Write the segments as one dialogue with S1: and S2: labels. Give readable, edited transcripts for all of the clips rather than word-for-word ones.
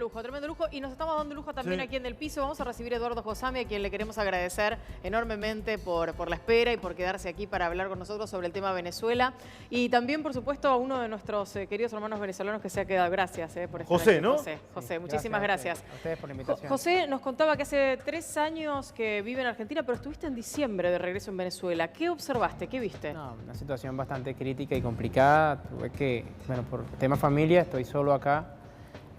S1: tremendo lujo. Y nos estamos dando lujo también aquí en El Piso. Vamos a recibir a Eduardo Josami, a quien le queremos agradecer enormemente por la espera y por quedarse aquí para hablar con nosotros sobre el tema Venezuela. Y también, por supuesto, a uno de nuestros queridos hermanos venezolanos que se ha quedado. Gracias por estar
S2: José,
S1: aquí.
S2: ¿no?
S1: José, muchísimas gracias.
S3: A ustedes por la invitación.
S1: José nos contaba que hace 3 años que vive en Argentina, pero estuviste en diciembre de regreso en Venezuela. ¿Qué observaste? ¿Qué viste?
S3: No, una situación bastante crítica y complicada. Tuve que, bueno, por tema familia, estoy solo acá.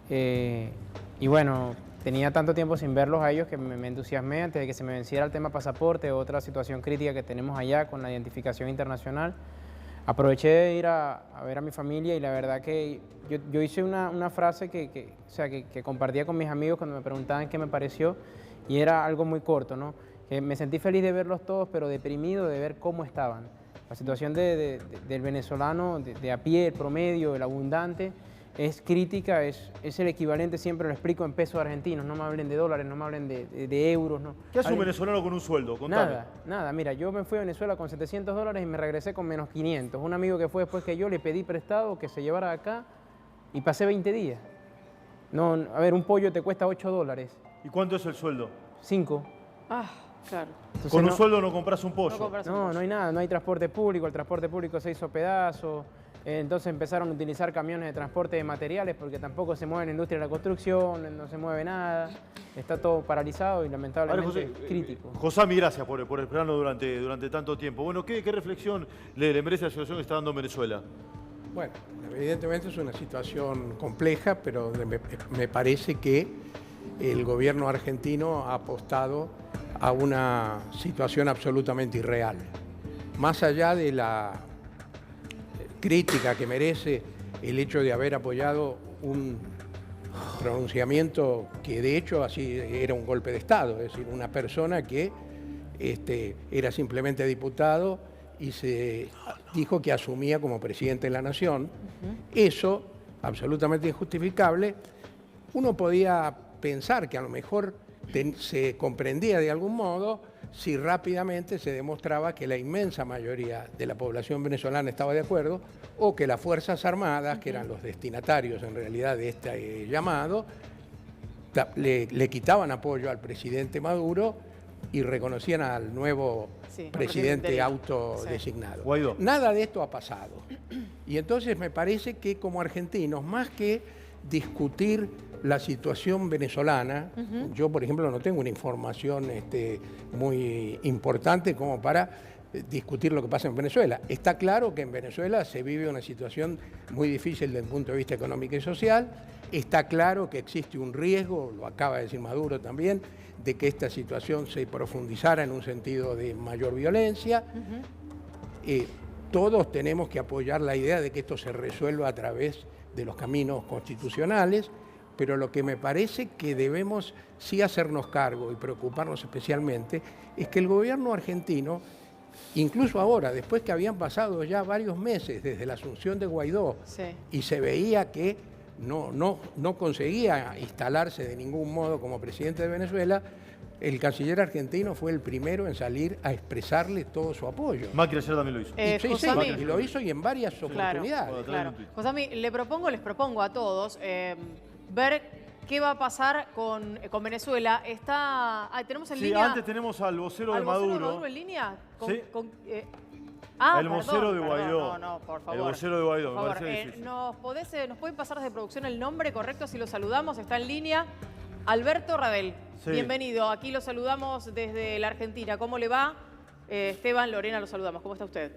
S3: Y bueno, tenía tanto tiempo sin verlos a ellos que me entusiasmé antes de que se me venciera el tema pasaporte, otra situación crítica que tenemos allá con la identificación internacional. Aproveché de ir a ver a mi familia y la verdad que yo hice una frase que compartía con mis amigos cuando me preguntaban qué me pareció y era algo muy corto, ¿no? Que me sentí feliz de verlos todos, pero deprimido de ver cómo estaban. La situación del venezolano, de a pie, el promedio, el abundante, es crítica, es el equivalente, siempre lo explico, en pesos argentinos. No me hablen de dólares, no me hablen de euros. No.
S2: ¿Qué hace un venezolano con un sueldo? Contame.
S3: Nada. Mira, yo me fui a Venezuela con $700 y me regresé con menos 500. Un amigo que fue después que yo le pedí prestado que se llevara acá y pasé 20 días. No, a ver, un pollo te cuesta $8.
S2: ¿Y cuánto es el sueldo?
S3: 5.
S1: Ah, claro.
S3: Entonces,
S2: con un sueldo no compras un pollo.
S3: No hay nada, no hay transporte público, el transporte público se hizo pedazo. Entonces empezaron a utilizar camiones de transporte de materiales porque tampoco se mueve la industria de la construcción, no se mueve nada, está todo paralizado y lamentablemente crítico.
S2: Josami, gracias por esperarnos durante tanto tiempo. Bueno, ¿qué reflexión le merece la situación que está dando en Venezuela?
S4: Bueno, evidentemente es una situación compleja, pero me parece que el gobierno argentino ha apostado a una situación absolutamente irreal. Más allá de la crítica que merece el hecho de haber apoyado un pronunciamiento que de hecho así era un golpe de Estado, es decir, una persona que era simplemente diputado y se dijo que asumía como presidente de la nación. Eso, absolutamente injustificable. Uno podía pensar que a lo mejor se comprendía de algún modo si rápidamente se demostraba que la inmensa mayoría de la población venezolana estaba de acuerdo o que las Fuerzas Armadas, que eran los destinatarios en realidad de este llamado, le quitaban apoyo al presidente Maduro y reconocían al nuevo presidente autodesignado.
S2: Guaidó.
S4: Nada de esto ha pasado. Y entonces me parece que como argentinos, más que discutir la situación venezolana, yo por ejemplo no tengo una información muy importante como para discutir lo que pasa en Venezuela. Está claro que en Venezuela se vive una situación muy difícil desde el punto de vista económico y social, está claro que existe un riesgo, lo acaba de decir Maduro también, de que esta situación se profundizara en un sentido de mayor violencia. Todos tenemos que apoyar la idea de que esto se resuelva a través de los caminos constitucionales, pero lo que me parece que debemos sí hacernos cargo y preocuparnos especialmente es que el gobierno argentino, incluso ahora, después que habían pasado ya varios meses desde la asunción de Guaidó y se veía que no conseguía instalarse de ningún modo como presidente de Venezuela, el canciller argentino fue el primero en salir a expresarle todo su apoyo.
S2: Macri ayer también lo hizo.
S4: Y lo hizo y en varias oportunidades.
S1: Claro. Josami, les propongo a todos ver qué va a pasar con Venezuela. ¿Tenemos en línea?
S2: Antes tenemos al vocero de Maduro.
S1: ¿Al vocero de Maduro en línea?
S2: El vocero de Guaidó.
S1: No, por favor.
S2: El vocero de Guaidó,
S1: Por
S2: me
S1: favor,
S2: parece difícil.
S1: ¿nos pueden pasar desde producción el nombre correcto si lo saludamos? Está en línea. Alberto Rabel, bienvenido. Aquí lo saludamos desde la Argentina. ¿Cómo le va? Esteban, Lorena, lo saludamos. ¿Cómo está usted?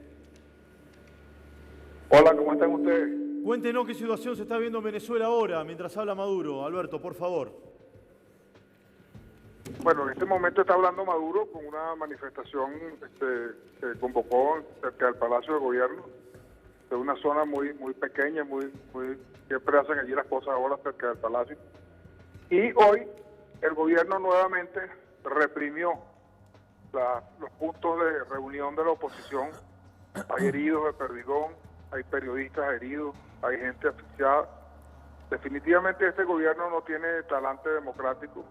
S5: Hola, ¿cómo están ustedes?
S2: Cuéntenos qué situación se está viendo en Venezuela ahora, mientras habla Maduro. Alberto, por favor.
S5: Bueno, en este momento está hablando Maduro con una manifestación que convocó cerca del Palacio de Gobierno, de una zona muy pequeña, siempre hacen allí las cosas ahora cerca del Palacio. Y hoy el gobierno nuevamente reprimió los puntos de reunión de la oposición. Hay heridos de Perdigón, hay periodistas heridos, hay gente asfixiada. Definitivamente este gobierno no tiene talante democrático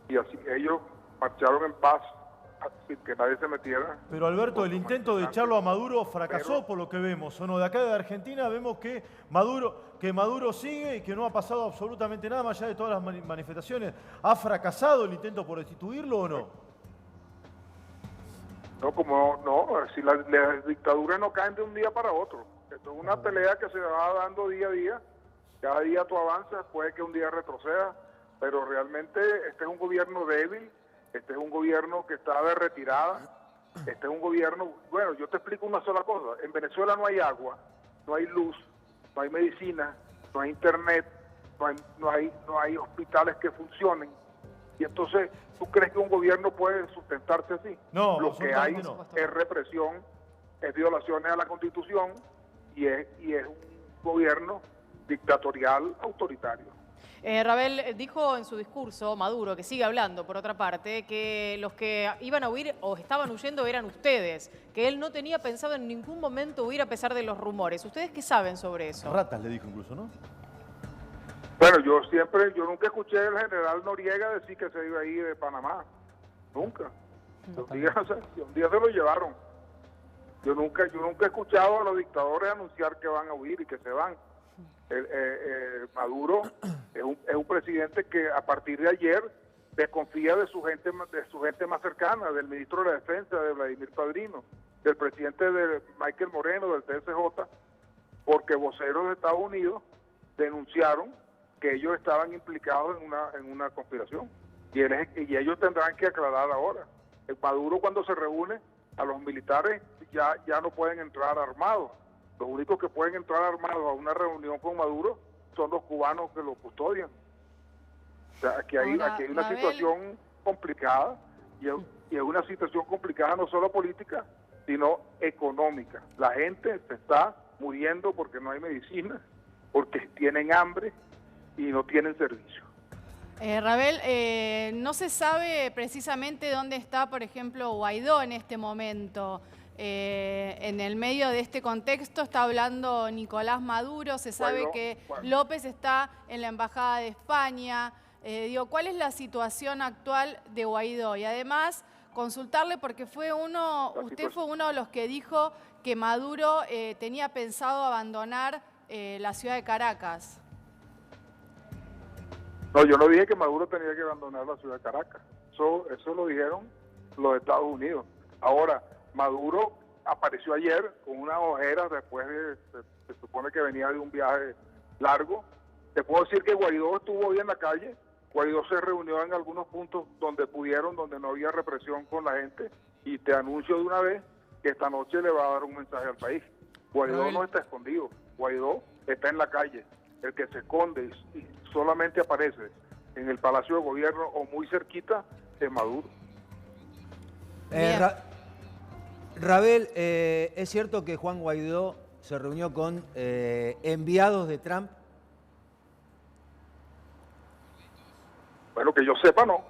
S5: y así ellos marcharon en paz sin que nadie se metiera.
S2: Pero Alberto, el intento de echarlo a Maduro fracasó
S5: Pero-
S2: por lo que vemos, ¿o no? De acá de Argentina vemos que Maduro sigue y que no ha pasado absolutamente nada más allá de todas las manifestaciones. ¿Ha fracasado el intento por destituirlo o no?
S5: No, como no, si las dictaduras no caen de un día para otro. Esto es una pelea que se va dando día a día. Cada día tú avanzas, puede que un día retroceda, pero realmente este es un gobierno débil, este es un gobierno que está de retirada, este es un gobierno... Bueno, yo te explico una sola cosa. En Venezuela no hay agua, no hay luz, no hay medicina, no hay internet, no hay hospitales que funcionen. Y entonces, ¿tú crees que un gobierno puede sustentarse así?
S2: No,
S5: Lo que hay
S2: absolutamente no.
S5: es represión, es violaciones a la Constitución y es un gobierno dictatorial autoritario.
S1: Rabel dijo en su discurso, Maduro, que sigue hablando por otra parte, que los que iban a huir o estaban huyendo eran ustedes, que él no tenía pensado en ningún momento huir a pesar de los rumores. ¿Ustedes qué saben sobre eso?
S2: Ratas le dijo incluso, ¿no?
S5: Bueno, yo nunca escuché al general Noriega decir que se iba a ir de Panamá. Nunca. Un día se lo llevaron. Yo nunca he escuchado a los dictadores anunciar que van a huir y que se van. Maduro es un presidente que a partir de ayer desconfía de su gente más cercana, del ministro de la Defensa, de Vladimir Padrino, del presidente de Michael Moreno, del TSJ, porque voceros de Estados Unidos denunciaron que ellos estaban implicados en una conspiración y ellos tendrán que aclarar ahora. El Maduro, cuando se reúne, a los militares ya no pueden entrar armados. Los únicos que pueden entrar armados a una reunión con Maduro son los cubanos que lo custodian. O sea, aquí hay una
S6: Rabel,
S5: situación complicada y es una situación complicada no solo política, sino económica. La gente se está muriendo porque no hay medicina, porque tienen hambre y no tienen servicio.
S6: Rabel, no se sabe precisamente dónde está, por ejemplo, Guaidó en este momento. En el medio de este contexto está hablando Nicolás Maduro, se sabe
S5: Guaidó,
S6: que
S5: bueno.
S6: López está en la Embajada de España. ¿Cuál es la situación actual de Guaidó? Y además, consultarle porque usted fue uno de los que dijo que Maduro tenía pensado abandonar la ciudad de Caracas.
S5: No, yo no dije que Maduro tenía que abandonar la ciudad de Caracas. Eso lo dijeron los Estados Unidos. Ahora, Maduro apareció ayer con unas ojeras después se supone que venía de un viaje largo. Te puedo decir que Guaidó estuvo hoy en la calle. Guaidó se reunió en algunos puntos donde no había represión con la gente. Y te anuncio de una vez que esta noche le va a dar un mensaje al país. Guaidó no está escondido. Guaidó está en la calle. El que se esconde y solamente aparece en el Palacio de Gobierno o muy cerquita es Maduro.
S6: Bien.
S7: Rabel, ¿es cierto que Juan Guaidó se reunió con enviados de Trump?
S5: Bueno, que yo sepa, no.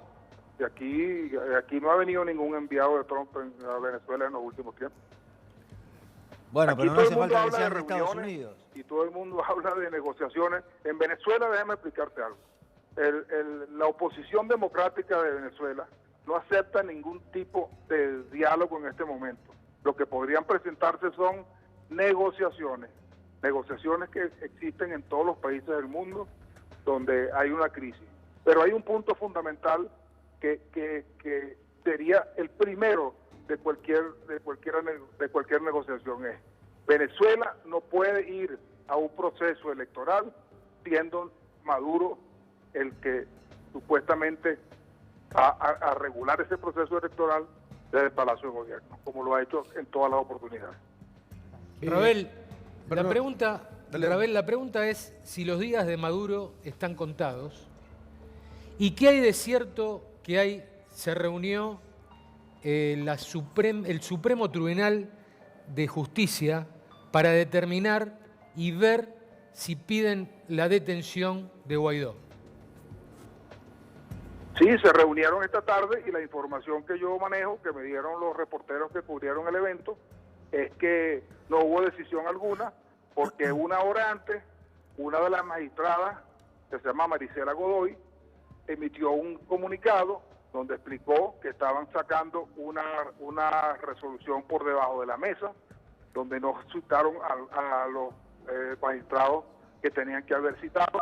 S5: Y aquí no ha venido ningún enviado de Trump a Venezuela en los últimos tiempos.
S7: Bueno,
S5: Aquí
S7: pero no
S5: todo
S7: hace
S5: el mundo
S7: falta que
S5: habla de
S7: sean de Estados
S5: reuniones
S7: Unidos.
S5: y todo el mundo habla de negociaciones. En Venezuela, déjame explicarte algo. La oposición democrática de Venezuela no acepta ningún tipo de diálogo en este momento. Lo que podrían presentarse son negociaciones que existen en todos los países del mundo donde hay una crisis. Pero hay un punto fundamental que sería el primero de cualquier negociación. Es: Venezuela no puede ir a un proceso electoral siendo Maduro el que supuestamente va a regular ese proceso electoral desde el Palacio de Gobierno, como lo ha hecho en todas las oportunidades.
S8: Rabel,
S4: perdón.
S8: la pregunta es si los días de Maduro están contados y qué hay de cierto que se reunió el Supremo Tribunal de Justicia para determinar y ver si piden la detención de Guaidó.
S5: Sí, se reunieron esta tarde y la información que yo manejo, que me dieron los reporteros que cubrieron el evento, es que no hubo decisión alguna, porque una hora antes, una de las magistradas, que se llama Marisela Godoy, emitió un comunicado donde explicó que estaban sacando una resolución por debajo de la mesa, donde no citaron a los magistrados que tenían que haber citado,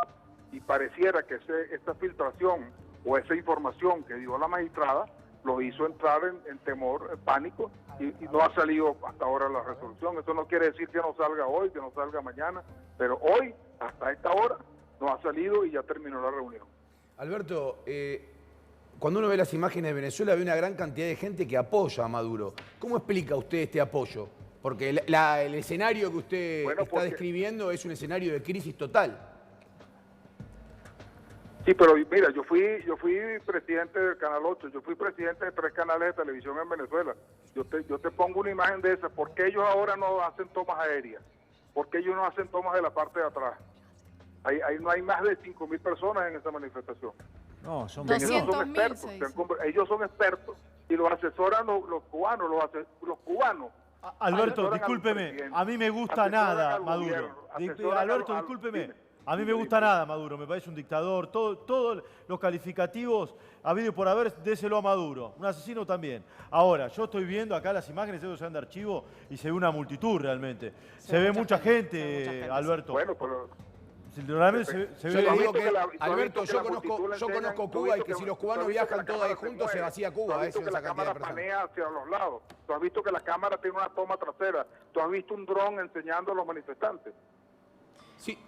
S5: y pareciera que esta filtración o esa información que dio la magistrada lo hizo entrar en temor, en pánico, y no ha salido hasta ahora la resolución. Eso no quiere decir que no salga hoy, que no salga mañana, pero hoy, hasta esta hora, no ha salido y ya terminó la reunión.
S7: Alberto, cuando uno ve las imágenes de Venezuela, ve una gran cantidad de gente que apoya a Maduro. ¿Cómo explica usted este apoyo? Porque el escenario que usted está describiendo es un escenario de crisis total.
S5: Sí, pero mira, yo fui presidente del Canal 8, yo fui presidente de 3 canales de televisión en Venezuela. Yo te pongo una imagen de esa. ¿Por qué ellos ahora no hacen tomas aéreas? ¿Por qué ellos no hacen tomas de la parte de atrás? Ahí no hay más de 5.000 personas en esa manifestación.
S7: No, son
S6: 200.000.
S5: Ellos son expertos y los asesoran los cubanos, los cubanos.
S2: Alberto, discúlpeme, a mí me gusta nada Maduro. Alberto, discúlpeme. A mí me gusta nada Maduro, me parece un dictador, todos los calificativos habido y por haber, déselo a Maduro, un asesino también. Ahora, yo estoy viendo acá las imágenes, ellos se van de archivo y se ve una multitud realmente. Se ve mucha gente, Alberto.
S5: Bueno, pero...
S2: Realmente se ve...
S7: Yo le digo que, Alberto, yo conozco Cuba y que si los cubanos viajan todos ahí juntos se vacía Cuba.
S5: Tú has visto que la cámara panea hacia los lados. Tú has visto que la cámara tiene una toma trasera. Tú has visto un dron enseñando a los manifestantes.
S7: Sí.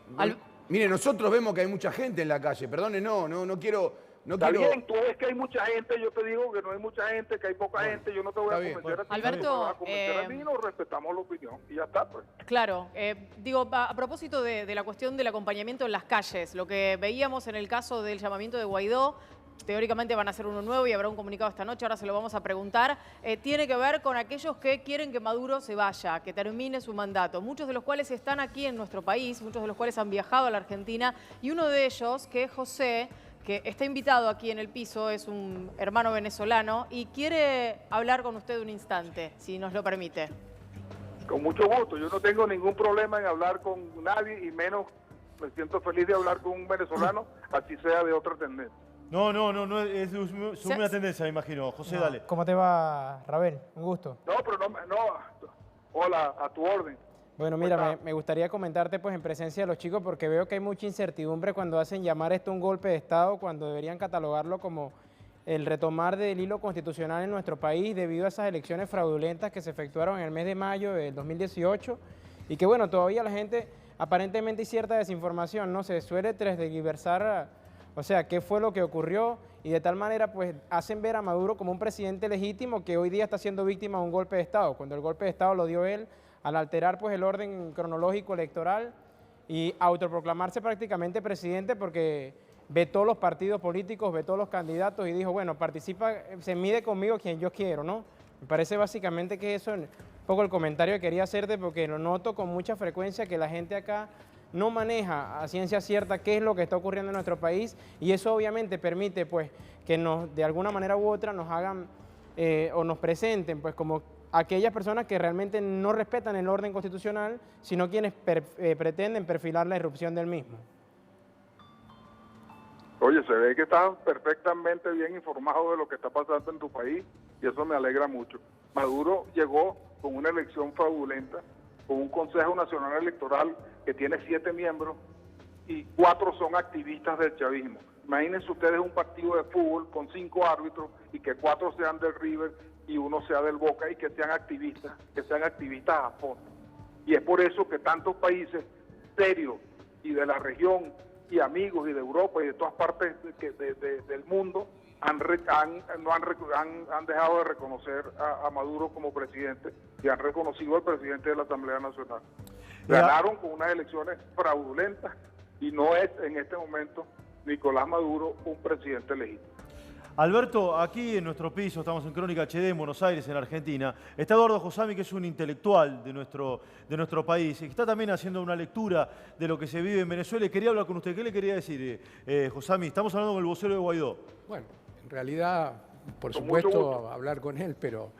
S7: Mire, nosotros vemos que hay mucha gente en la calle. Perdone, no quiero...
S5: Está bien, tú ves que hay mucha gente, yo te digo que no hay mucha gente, que hay poca gente, yo no te voy a convencer a ti.
S1: Alberto,
S5: a convencer a mí, nos respetamos la opinión y ya está, pues.
S1: Claro, digo, a propósito de la cuestión del acompañamiento en las calles, lo que veíamos en el caso del llamamiento de Guaidó, teóricamente van a hacer uno nuevo y habrá un comunicado esta noche, ahora se lo vamos a preguntar, tiene que ver con aquellos que quieren que Maduro se vaya, que termine su mandato, muchos de los cuales están aquí en nuestro país, muchos de los cuales han viajado a la Argentina, y uno de ellos, que es José, que está invitado aquí en el piso, es un hermano venezolano y quiere hablar con usted un instante, si nos lo permite.
S5: Con mucho gusto, yo no tengo ningún problema en hablar con nadie y menos me siento feliz de hablar con un venezolano, así sea de otra tendencia.
S2: No, es una tendencia, me imagino. José, dale.
S3: ¿Cómo te va, Rabel? Un gusto.
S5: No, pero no. Hola, a tu orden.
S3: Bueno, mira, me gustaría comentarte pues en presencia de los chicos porque veo que hay mucha incertidumbre cuando hacen llamar esto un golpe de Estado, cuando deberían catalogarlo como el retomar del hilo constitucional en nuestro país debido a esas elecciones fraudulentas que se efectuaron en el mes de mayo del 2018 y que bueno, todavía la gente, aparentemente hay cierta desinformación, ¿no? Se suele transversar, o sea, qué fue lo que ocurrió y de tal manera pues hacen ver a Maduro como un presidente legítimo que hoy día está siendo víctima de un golpe de Estado, cuando el golpe de Estado lo dio él al alterar pues el orden cronológico electoral y autoproclamarse prácticamente presidente porque vetó los partidos políticos, vetó los candidatos y dijo, bueno, participa, se mide conmigo quien yo quiero, ¿no? Me parece básicamente que eso es un poco el comentario que quería hacerte porque lo noto con mucha frecuencia que la gente acá no maneja a ciencia cierta qué es lo que está ocurriendo en nuestro país y eso obviamente permite pues que nos, de alguna manera u otra nos hagan o nos presenten pues como aquellas personas que realmente no respetan el orden constitucional, sino quienes pretenden perfilar la irrupción del mismo.
S5: Oye, se ve que estás perfectamente bien informado de lo que está pasando en tu país y eso me alegra mucho. Maduro llegó con una elección fraudulenta, con un Consejo Nacional Electoral que tiene 7 miembros y 4 son activistas del chavismo. Imagínense ustedes un partido de fútbol con 5 árbitros y que 4 sean del River y 1 sea del Boca y que sean activistas a fondo. Y es por eso que tantos países serios y de la región y amigos y de Europa y de todas partes del mundo han dejado de reconocer a Maduro como presidente y han reconocido al presidente de la Asamblea Nacional. Ganaron con unas elecciones fraudulentas y no es en este momento Nicolás Maduro un presidente legítimo.
S2: Alberto, aquí en nuestro piso, estamos en Crónica HD en Buenos Aires, en Argentina, está Eduardo Josami, que es un intelectual de nuestro país, y que está también haciendo una lectura de lo que se vive en Venezuela, y quería hablar con usted. ¿Qué le quería decir, Josami? Estamos hablando con el vocero de Guaidó.
S4: Bueno, en realidad, por supuesto, hablar con él, pero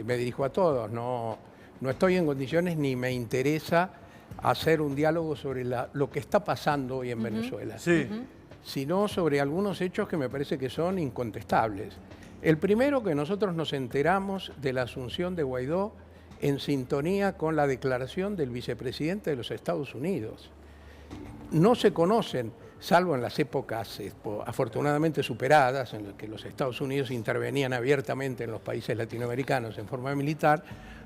S4: me dirijo a todos, no estoy en condiciones ni me interesa hacer un diálogo sobre lo que está pasando hoy en Venezuela.
S2: Sí.
S4: sino sobre algunos hechos que me parece que son incontestables. El primero, que nosotros nos enteramos de la asunción de Guaidó en sintonía con la declaración del vicepresidente de los Estados Unidos. No se conocen, salvo en las épocas afortunadamente superadas, en las que los Estados Unidos intervenían abiertamente en los países latinoamericanos en forma militar,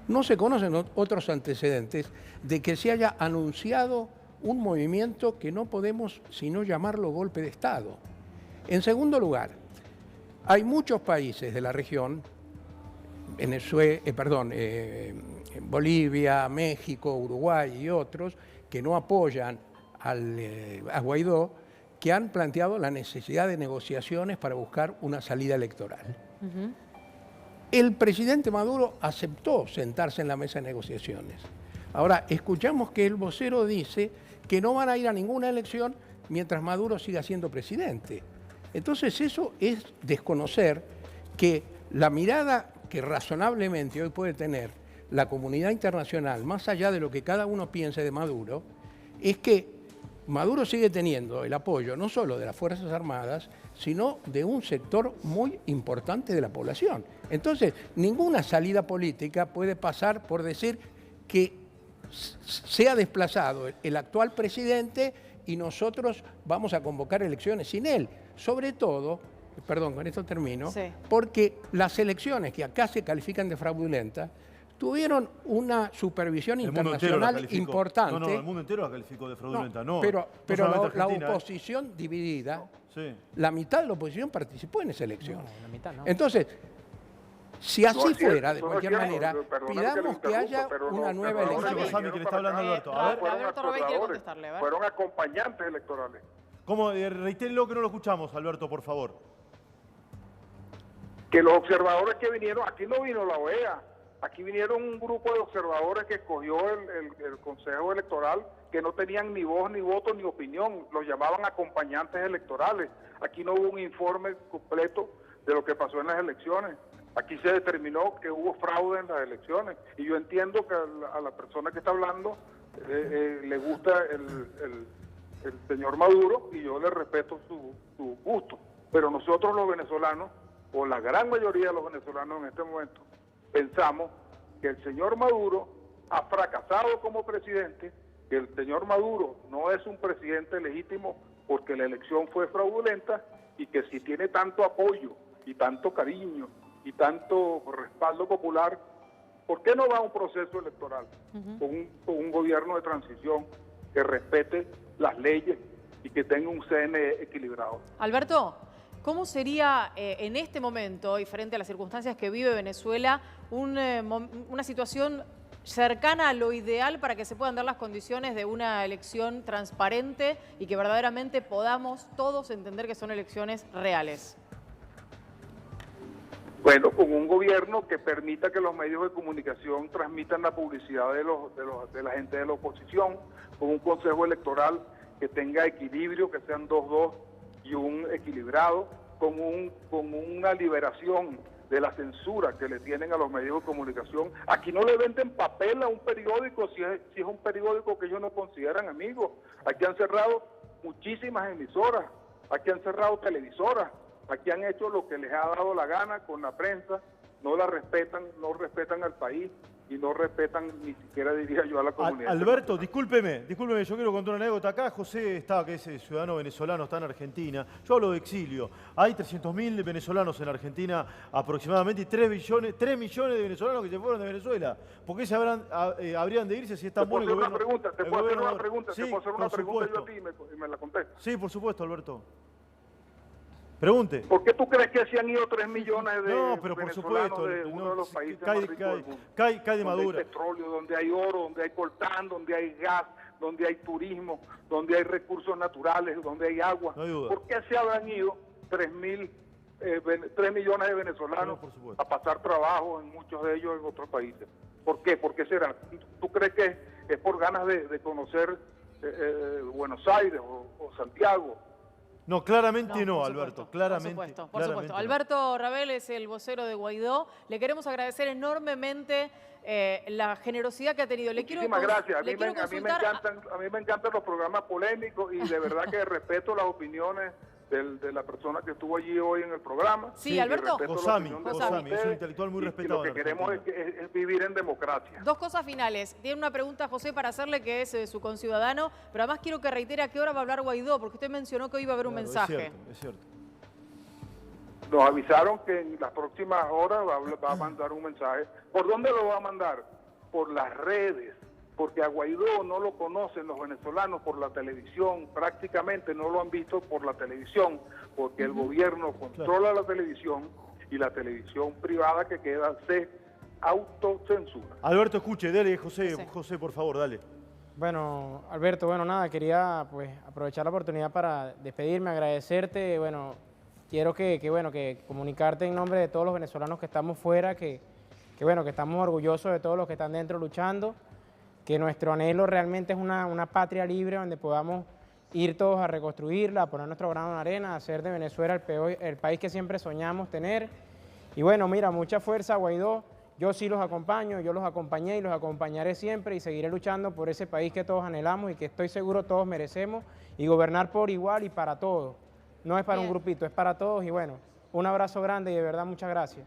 S4: no se conocen otros antecedentes de que se haya anunciado un movimiento que no podemos sino llamarlo golpe de Estado. En segundo lugar, hay muchos países de la región, Bolivia, México, Uruguay y otros, que no apoyan a Guaidó, que han planteado la necesidad de negociaciones para buscar una salida electoral. El presidente Maduro aceptó sentarse en la mesa de negociaciones. Ahora, escuchamos que el vocero dice que no van a ir a ninguna elección mientras Maduro siga siendo presidente. Entonces eso es desconocer que la mirada que razonablemente hoy puede tener la comunidad internacional, más allá de lo que cada uno piense de Maduro, es que Maduro sigue teniendo el apoyo no solo de las Fuerzas Armadas, sino de un sector muy importante de la población. Entonces, ninguna salida política puede pasar por decir que sea desplazado el actual presidente y nosotros vamos a convocar elecciones sin él. Sobre todo, perdón, con esto termino, sí, porque las elecciones que acá se califican de fraudulentas tuvieron una supervisión internacional importante.
S2: No, el mundo entero la calificó de fraudulenta, no.
S4: Pero la oposición dividida, sí, la mitad de la oposición participó en esa elección. No, la mitad no. Entonces, si así fuera, de cualquier manera, pidamos que haya una nueva elección.
S2: Que le está hablando Alberto. A ver.
S1: Alberto Robey quiere contestarle.
S5: Fueron acompañantes electorales.
S2: ¿Cómo? Reitérenlo que no lo escuchamos, Alberto, por favor.
S5: Que los observadores que vinieron, aquí no vino la OEA, aquí vinieron un grupo de observadores que escogió el Consejo Electoral, que no tenían ni voz, ni voto, ni opinión, los llamaban acompañantes electorales. Aquí no hubo un informe completo de lo que pasó en las elecciones. Aquí se determinó que hubo fraude en las elecciones. Y yo entiendo que a la persona que está hablando le gusta el señor Maduro, y yo le respeto su gusto. Pero nosotros los venezolanos, o la gran mayoría de los venezolanos en este momento, pensamos que el señor Maduro ha fracasado como presidente, que el señor Maduro no es un presidente legítimo porque la elección fue fraudulenta, y que si tiene tanto apoyo y tanto cariño y tanto respaldo popular, ¿por qué no va a un proceso electoral con un gobierno de transición que respete las leyes y que tenga un CNE equilibrado?
S1: Alberto, ¿cómo sería en este momento, y frente a las circunstancias que vive Venezuela, una situación cercana a lo ideal para que se puedan dar las condiciones de una elección transparente y que verdaderamente podamos todos entender que son elecciones reales?
S5: Bueno, con un gobierno que permita que los medios de comunicación transmitan la publicidad de la gente de la oposición, con un consejo electoral que tenga equilibrio, que sean 2-2 y un equilibrado, con una liberación de la censura que le tienen a los medios de comunicación. Aquí no le venden papel a un periódico si es un periódico que ellos no consideran amigos. Aquí han cerrado muchísimas emisoras, aquí han cerrado televisoras, aquí han hecho lo que les ha dado la gana con la prensa, no la respetan, no respetan al país y no respetan ni siquiera, diría yo, a la comunidad.
S2: Alberto, discúlpeme, yo quiero contar una anécdota acá. José que es ciudadano venezolano, está en Argentina. Yo hablo de exilio. Hay 300.000 venezolanos en Argentina aproximadamente y 3 millones de venezolanos que se fueron de Venezuela. ¿Por qué habrían de irse si es tan bueno el gobierno?
S5: ¿Te puedo hacer una pregunta? ¿Te puedo hacer una pregunta yo a ti y me la contestas?
S2: Sí, por supuesto, Alberto. Pregunte.
S5: ¿Por qué tú crees que se han ido 3 millones de
S2: pero por
S5: venezolanos
S2: supuesto,
S5: de uno de los países más ricos del mundo?
S2: Cae de Maduro.
S5: Donde hay petróleo, donde hay oro, donde hay coltán, donde hay gas, donde hay turismo, donde hay recursos naturales, donde hay agua.
S2: No hay duda.
S5: ¿Por qué se habrán ido 3 millones de venezolanos a pasar trabajo, en muchos de ellos en otros países? ¿Por qué? ¿Por qué será? ¿Tú crees que es por ganas de conocer Buenos Aires o Santiago?
S2: No, claramente no, Alberto, claramente.
S1: Por supuesto. Alberto Rabel es el vocero de Guaidó. Le queremos agradecer enormemente la generosidad que ha tenido.
S5: Muchísimas gracias. A mí me encantan los programas polémicos y de verdad que respeto las opiniones de la persona que estuvo allí hoy en el programa.
S1: Sí, Alberto.
S2: Josami, es un intelectual muy respetado.
S5: Lo que queremos es vivir en democracia.
S1: Dos cosas finales. Tiene una pregunta, José, para hacerle, que es su conciudadano, pero además quiero que reitere a qué hora va a hablar Guaidó, porque usted mencionó que hoy iba a haber un mensaje.
S2: Es cierto.
S5: Nos avisaron que en las próximas horas va a mandar un mensaje. ¿Por dónde lo va a mandar? Por las redes. Porque a Guaidó no lo conocen los venezolanos por la televisión, prácticamente no lo han visto por la televisión, porque el gobierno controla la televisión y la televisión privada que queda se autocensura.
S2: Alberto, escuche, dale, José, por favor, dale.
S3: Bueno, Alberto, nada, quería pues aprovechar la oportunidad para despedirme, agradecerte, quiero que comunicarte en nombre de todos los venezolanos que estamos fuera, que estamos orgullosos de todos los que están dentro luchando, que nuestro anhelo realmente es una patria libre donde podamos ir todos a reconstruirla, a poner nuestro grano de arena, a hacer de Venezuela el país que siempre soñamos tener. Y mira, mucha fuerza, Guaidó. Yo sí los acompaño, yo los acompañé y los acompañaré siempre y seguiré luchando por ese país que todos anhelamos y que estoy seguro todos merecemos, y gobernar por igual y para todos. No es para un grupito, es para todos, y un abrazo grande y de verdad muchas gracias.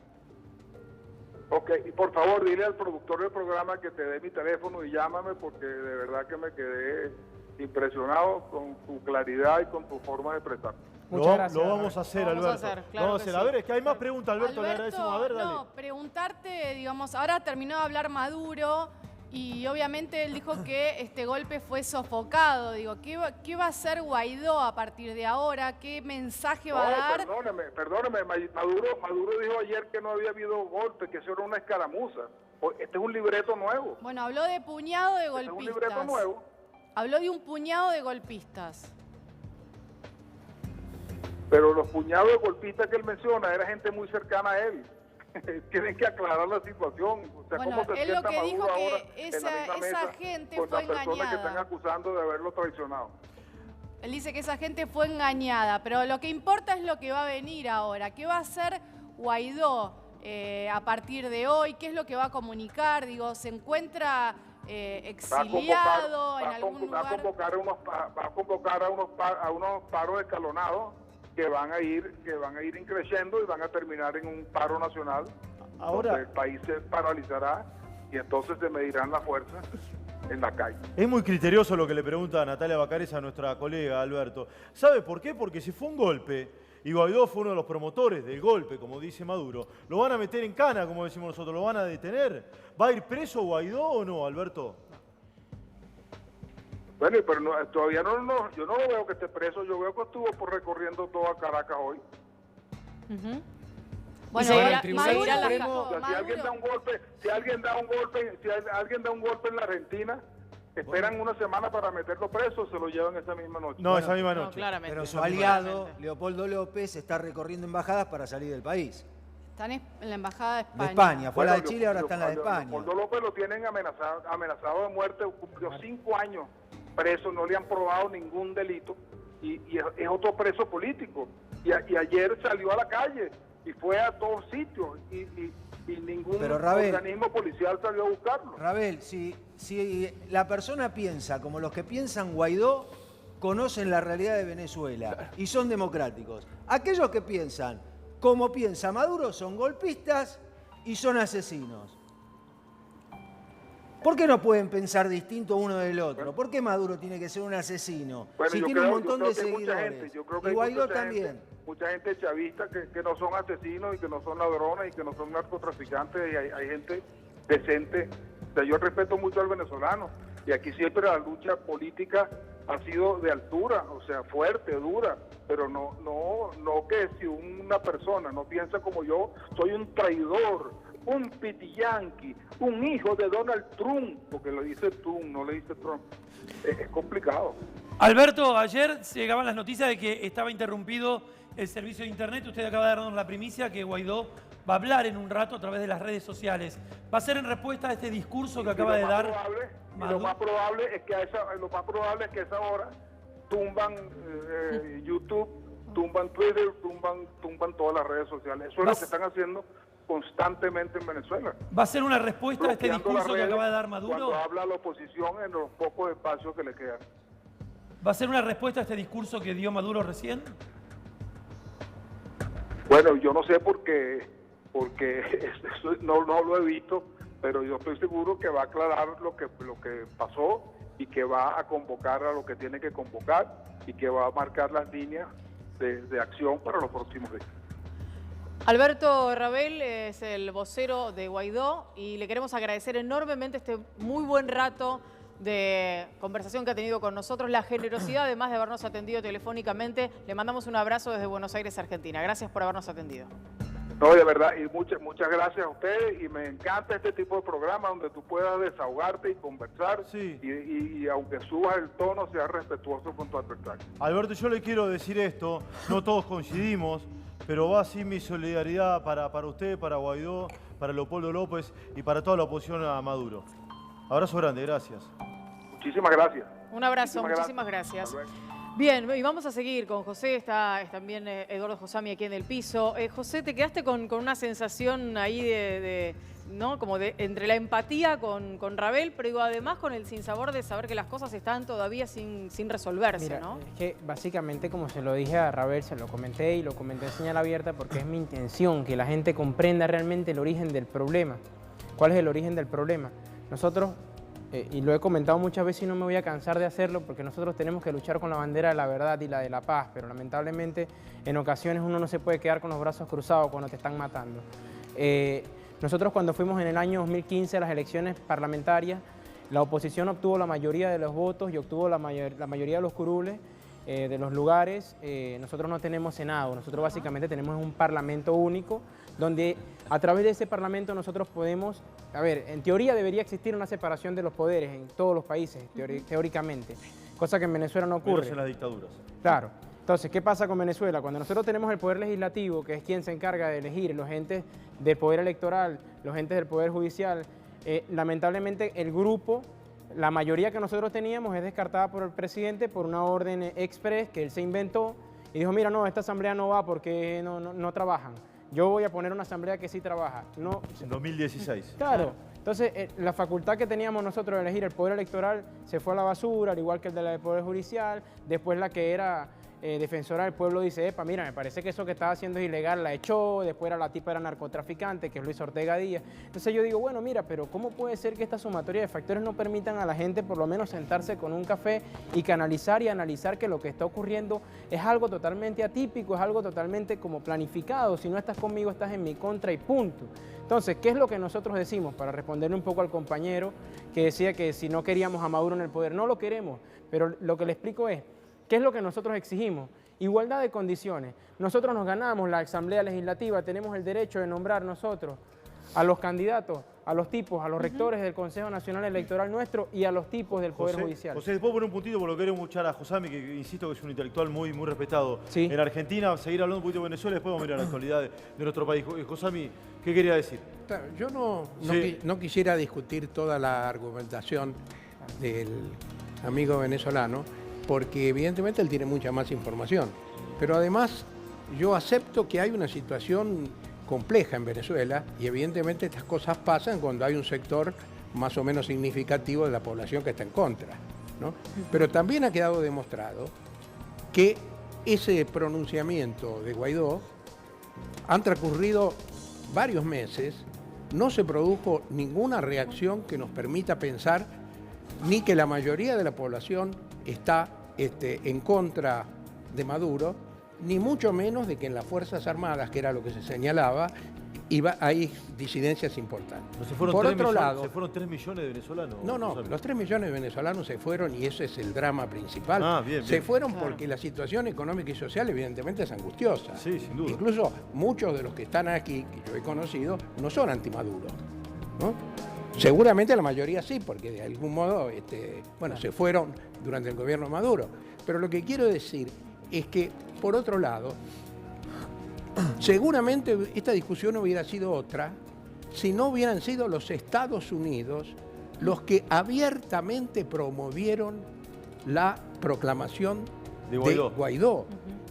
S5: Ok, y por favor dile al productor del programa que te dé mi teléfono y llámame, porque de verdad que me quedé impresionado con tu claridad y con tu forma de expresar.
S2: Lo vamos a hacer, Alberto.
S1: Claro que
S2: a ver, es que hay más preguntas, Alberto, le agradecemos. A ver, dale.
S6: No, preguntarte, ahora terminó de hablar Maduro y obviamente él dijo que este golpe fue sofocado. ¿Qué va a hacer Guaidó a partir de ahora? ¿Qué mensaje va a dar?
S5: Perdóneme, Maduro dijo ayer que no había habido golpe, que eso era una escaramuza. Este es un libreto nuevo.
S6: Bueno, habló de puñado de golpistas.
S5: Este es un libreto nuevo.
S6: Habló de un puñado de golpistas.
S5: Pero los puñados de golpistas que él menciona era gente muy cercana a él. Tienen que aclarar la situación. O sea, ¿cómo se
S6: él lo que
S5: Maduro
S6: dijo
S5: ahora
S6: que
S5: en la misma mesa
S6: esa gente
S5: con
S6: fue
S5: las personas
S6: engañada?
S5: que están acusando de haberlo traicionado?
S6: Él dice que esa gente fue engañada, pero lo que importa es lo que va a venir ahora. ¿Qué va a hacer Guaidó a partir de hoy? ¿Qué es lo que va a comunicar? ¿Se encuentra exiliado en algún lugar?
S5: Va a convocar a unos paros escalonados que van a ir creciendo y van a terminar en un paro nacional.
S2: Ahora
S5: donde el país se paralizará y entonces se medirán las fuerzas en la calle.
S2: Es muy criterioso lo que le pregunta a Natalia Bacares, a nuestra colega Alberto. ¿Sabe por qué? Porque si fue un golpe, y Guaidó fue uno de los promotores del golpe, como dice Maduro, lo van a meter en cana, como decimos nosotros, lo van a detener. ¿Va a ir preso Guaidó o no, Alberto?
S5: Bueno, pero todavía yo no lo veo que esté preso, yo veo que estuvo por recorriendo toda Caracas hoy.
S6: Bueno,
S5: si alguien da un golpe en la Argentina, esperan una semana para meterlo preso, se lo llevan esa misma noche.
S2: No, esa misma noche.
S1: Claramente.
S9: Pero su aliado, Leopoldo López, está recorriendo embajadas para salir del país.
S6: Están en la embajada de España.
S9: De España, fue la de Chile, ahora está en la de España.
S5: Leopoldo López lo tienen amenazado de muerte, cumplió 5 años preso, no le han probado ningún delito y es otro preso político. Y ayer salió a la calle y fue a todos sitios y ningún organismo policial salió a buscarlo.
S9: Rabel, si la persona piensa como los que piensan Guaidó, conocen la realidad de Venezuela y son democráticos. Aquellos que piensan como piensa Maduro son golpistas y son asesinos. ¿Por qué no pueden pensar distinto uno del otro? ¿Por qué Maduro tiene que ser un asesino? Si tiene un montón de seguidores. Y Guaidó también.
S5: Mucha gente chavista que no son asesinos y que no son ladrones y que no son narcotraficantes, y hay gente decente. O sea, yo respeto mucho al venezolano y aquí siempre la lucha política ha sido de altura, o sea, fuerte, dura, pero no que si una persona no piensa como yo, soy un traidor, un pitiyanqui, un hijo de Donald Trump, porque lo dice Trump, no le dice Trump. Es complicado.
S10: Alberto, ayer llegaban las noticias de que estaba interrumpido el servicio de internet. Usted acaba de darnos la primicia que Guaidó va a hablar en un rato a través de las redes sociales. ¿Va a ser en respuesta a este discurso que acaba de dar?
S5: Lo más probable es que a esa hora tumban YouTube tumban Twitter, tumban todas las redes sociales. Eso es lo que están haciendo constantemente en Venezuela.
S10: ¿Va a ser una respuesta a este discurso que acaba de dar Maduro?
S5: Cuando habla la oposición en los pocos espacios que le quedan.
S10: ¿Va a ser una respuesta a este discurso que dio Maduro recién?
S5: Bueno, yo no sé porque eso no lo he visto, pero yo estoy seguro que va a aclarar lo que pasó y que va a convocar a lo que tiene que convocar y que va a marcar las líneas de acción para los próximos días.
S1: Alberto Rabel es el vocero de Guaidó y le queremos agradecer enormemente este muy buen rato de conversación que ha tenido con nosotros, la generosidad además de habernos atendido telefónicamente. Le mandamos un abrazo desde Buenos Aires, Argentina. Gracias por habernos atendido.
S5: No, de verdad, y muchas gracias a ustedes, y me encanta este tipo de programa donde tú puedas desahogarte y conversar,
S2: sí.
S5: y aunque subas el tono, seas respetuoso con tu adversario.
S2: Alberto, yo le quiero decir esto, no todos coincidimos, pero va así mi solidaridad para usted, para Guaidó, para Leopoldo López y para toda la oposición a Maduro. Abrazo grande, gracias.
S5: Muchísimas gracias.
S1: Un abrazo, muchísimas gracias. Bien, y vamos a seguir con José, está también Eduardo Josami aquí en el piso. José, te quedaste con una sensación ahí ¿no? Como entre la empatía con Rabel, pero digo, además con el sinsabor de saber que las cosas están todavía sin resolverse,
S3: Mira,
S1: ¿no?
S3: Es que básicamente, como se lo dije a Rabel, se lo comenté y lo comenté en señal abierta porque es mi intención que la gente comprenda realmente el origen del problema. ¿Cuál es el origen del problema? Nosotros, y lo he comentado muchas veces y no me voy a cansar de hacerlo, porque nosotros tenemos que luchar con la bandera de la verdad y la de la paz, pero lamentablemente en ocasiones uno no se puede quedar con los brazos cruzados cuando te están matando. Nosotros cuando fuimos en el año 2015 a las elecciones parlamentarias, la oposición obtuvo la mayoría de los votos y obtuvo la mayoría de los curules de los lugares. Nosotros no tenemos Senado, nosotros básicamente tenemos un parlamento único, donde a través de ese parlamento nosotros podemos, en teoría debería existir una separación de los poderes en todos los países, teóricamente, cosa que en Venezuela no ocurre.
S2: Menos en las dictaduras.
S3: Claro. Entonces, ¿qué pasa con Venezuela? Cuando nosotros tenemos el poder legislativo, que es quien se encarga de elegir los entes del poder electoral, los entes del poder judicial, lamentablemente el grupo, la mayoría que nosotros teníamos es descartada por el presidente por una orden express que él se inventó y dijo, mira, no, esta asamblea no va porque no trabajan. Yo voy a poner una asamblea que sí trabaja. No,
S2: en 2016.
S3: Claro. Entonces, la facultad que teníamos nosotros de elegir el poder electoral se fue a la basura, al igual que el del poder judicial. Después la que era defensora del pueblo dice, epa, mira, me parece que eso que estaba haciendo es ilegal, la echó. Después la tipa era narcotraficante, que es Luis Ortega Díaz. Entonces yo digo, bueno, mira, pero ¿cómo puede ser que esta sumatoria de factores no permitan a la gente por lo menos sentarse con un café y canalizar y analizar que lo que está ocurriendo es algo totalmente atípico, es algo totalmente como planificado? Si no estás conmigo, estás en mi contra y punto. Entonces, ¿qué es lo que nosotros decimos? Para responderle un poco al compañero que decía que si no queríamos a Maduro en el poder, no lo queremos, pero lo que le explico es, ¿qué es lo que nosotros exigimos? Igualdad de condiciones. Nosotros nos ganamos la Asamblea Legislativa, tenemos el derecho de nombrar nosotros a los candidatos, a los tipos, a los rectores del Consejo Nacional Electoral nuestro y a los tipos del Poder Judicial.
S2: José, ¿puedo poner un puntito por lo que queremos escuchar a Josami, que insisto que es un intelectual muy respetado
S3: sí.
S2: en Argentina? Seguir hablando un poquito de Venezuela, después vamos a mirar la actualidad de nuestro país. Josami, ¿qué quería decir?
S4: Yo no quisiera discutir toda la argumentación del amigo venezolano, porque evidentemente él tiene mucha más información. Pero además yo acepto que hay una situación compleja en Venezuela y evidentemente estas cosas pasan cuando hay un sector más o menos significativo de la población que está en contra, ¿no? Pero también ha quedado demostrado que ese pronunciamiento de Guaidó, han transcurrido varios meses, no se produjo ninguna reacción que nos permita pensar ni que la mayoría de la población está en contra de Maduro, ni mucho menos de que en las Fuerzas Armadas, que era lo que se señalaba, hay disidencias importantes.
S2: Por otro lado, ¿se fueron 3 millones de venezolanos?
S4: No, los 3 millones de venezolanos se fueron y ese es el drama principal. Se fueron porque la situación económica y social evidentemente es angustiosa.
S2: Sí, sin duda.
S4: Incluso muchos de los que están aquí, que yo he conocido, no son anti-Maduro, ¿no? Seguramente la mayoría sí, porque de algún modo se fueron durante el gobierno de Maduro. Pero lo que quiero decir es que, por otro lado, seguramente esta discusión hubiera sido otra si no hubieran sido los Estados Unidos los que abiertamente promovieron la proclamación de Guaidó.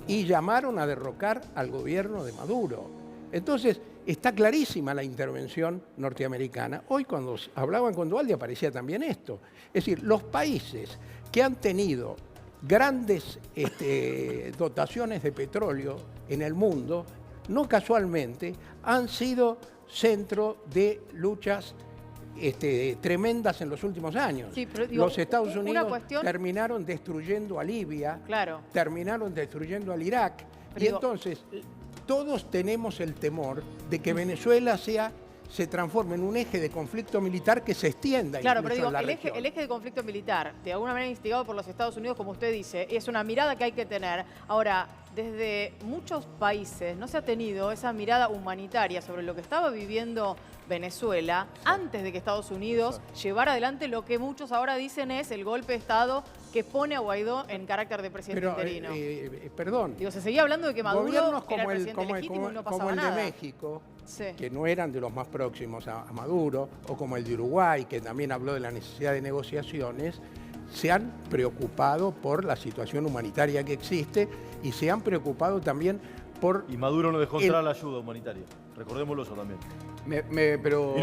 S4: y llamaron a derrocar al gobierno de Maduro. Entonces, está clarísima la intervención norteamericana. Hoy cuando hablaban con Dualde aparecía también esto. Es decir, los países que han tenido grandes dotaciones de petróleo en el mundo, no casualmente, han sido centro de luchas tremendas en los últimos años.
S1: Sí, pero digo,
S4: los Estados Unidos
S1: cuestión...
S4: terminaron destruyendo a Libia,
S1: claro,
S4: terminaron destruyendo al Irak, pero y digo... entonces todos tenemos el temor de que Venezuela se transforme en un eje de conflicto militar que se extienda.
S1: Claro, pero digo,
S4: en la
S1: el eje de conflicto militar, de alguna manera instigado por los Estados Unidos, como usted dice, es una mirada que hay que tener. Ahora, desde muchos países no se ha tenido esa mirada humanitaria sobre lo que estaba viviendo Venezuela antes de que Estados Unidos llevara adelante lo que muchos ahora dicen es el golpe de Estado que pone a Guaidó en carácter de presidente interino.
S4: Perdón.
S1: Digo, se seguía hablando de que Maduro era el presidente legítimo y no pasaba nada.
S4: Como el de México, que no eran de los más próximos a Maduro, o como el de Uruguay, que también habló de la necesidad de negociaciones, se han preocupado por la situación humanitaria que existe y se han preocupado también por...
S2: Y Maduro no dejó entrar la ayuda humanitaria. Recordémoslo eso también.
S7: Pero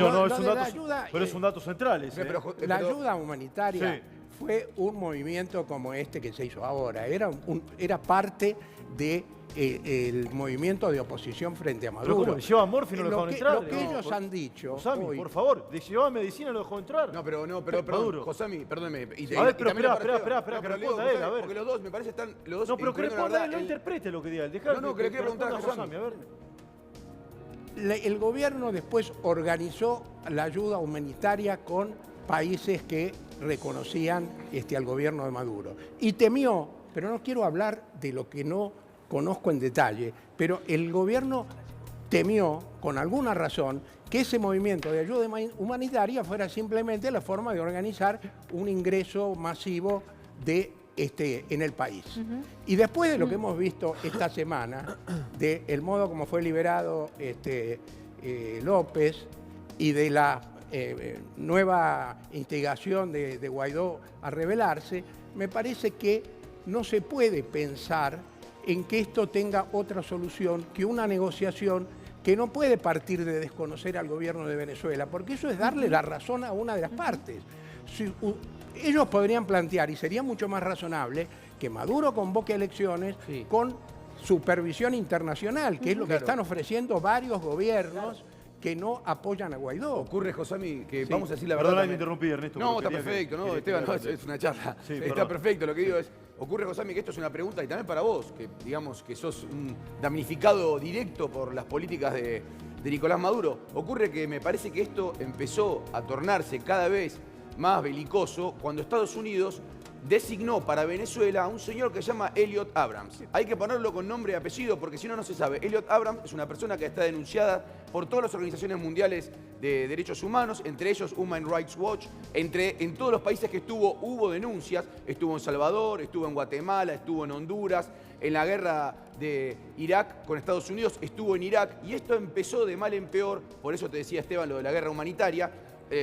S2: es un dato central ese.
S4: La ayuda humanitaria fue un movimiento como este que se hizo ahora. Era parte de el movimiento de oposición frente a Maduro.
S2: ¿Pero cómo? ¿Lleva morfina y no lo dejaron entrar?
S4: Lo que ellos han dicho...
S2: Josami,
S4: hoy,
S2: por favor, llevaba medicina y no lo dejó entrar.
S7: Perdón, Josami, perdóneme.
S2: A ver, pero espera, que responda él, a ver.
S7: Porque los dos, me parece, están... Los dos
S2: no, pero que responda él, no interprete lo que diga él.
S7: No, que le quiero preguntar a Josami.
S2: A ver.
S4: El gobierno después organizó la ayuda humanitaria con países que reconocían al gobierno de Maduro. Y temió, pero no quiero hablar de lo que no conozco en detalle, pero el gobierno temió, con alguna razón, que ese movimiento de ayuda humanitaria fuera simplemente la forma de organizar un ingreso masivo en el país. Y después de lo que hemos visto esta semana, del modo como fue liberado López y de la nueva instigación de Guaidó a rebelarse, me parece que no se puede pensar en que esto tenga otra solución que una negociación que no puede partir de desconocer al gobierno de Venezuela, porque eso es darle la razón a una de las partes. Ellos podrían plantear, y sería mucho más razonable, que Maduro convoque elecciones con supervisión internacional, que es lo que están ofreciendo varios gobiernos que no apoyan a Guaidó.
S7: Ocurre, Josami, que vamos a decir la verdad.
S2: Perdón, me interrumpí, Ernesto.
S7: No, está perfecto, no, Esteban, no, es una charla. Está perfecto, lo que digo es, ocurre, Josami, que esto es una pregunta y también para vos, que digamos que sos un damnificado directo por las políticas de Nicolás Maduro. Ocurre que me parece que esto empezó a tornarse cada vez más belicoso cuando Estados Unidos designó para Venezuela a un señor que se llama Elliot Abrams. Hay que ponerlo con nombre y apellido porque si no, no se sabe. Elliot Abrams es una persona que está denunciada por todas las organizaciones mundiales de derechos humanos, entre ellos Human Rights Watch. En todos los países que estuvo hubo denuncias. Estuvo en Salvador, estuvo en Guatemala, estuvo en Honduras. En la guerra de Irak con Estados Unidos estuvo en Irak. Y esto empezó de mal en peor. Por eso te decía, Esteban, lo de la guerra humanitaria.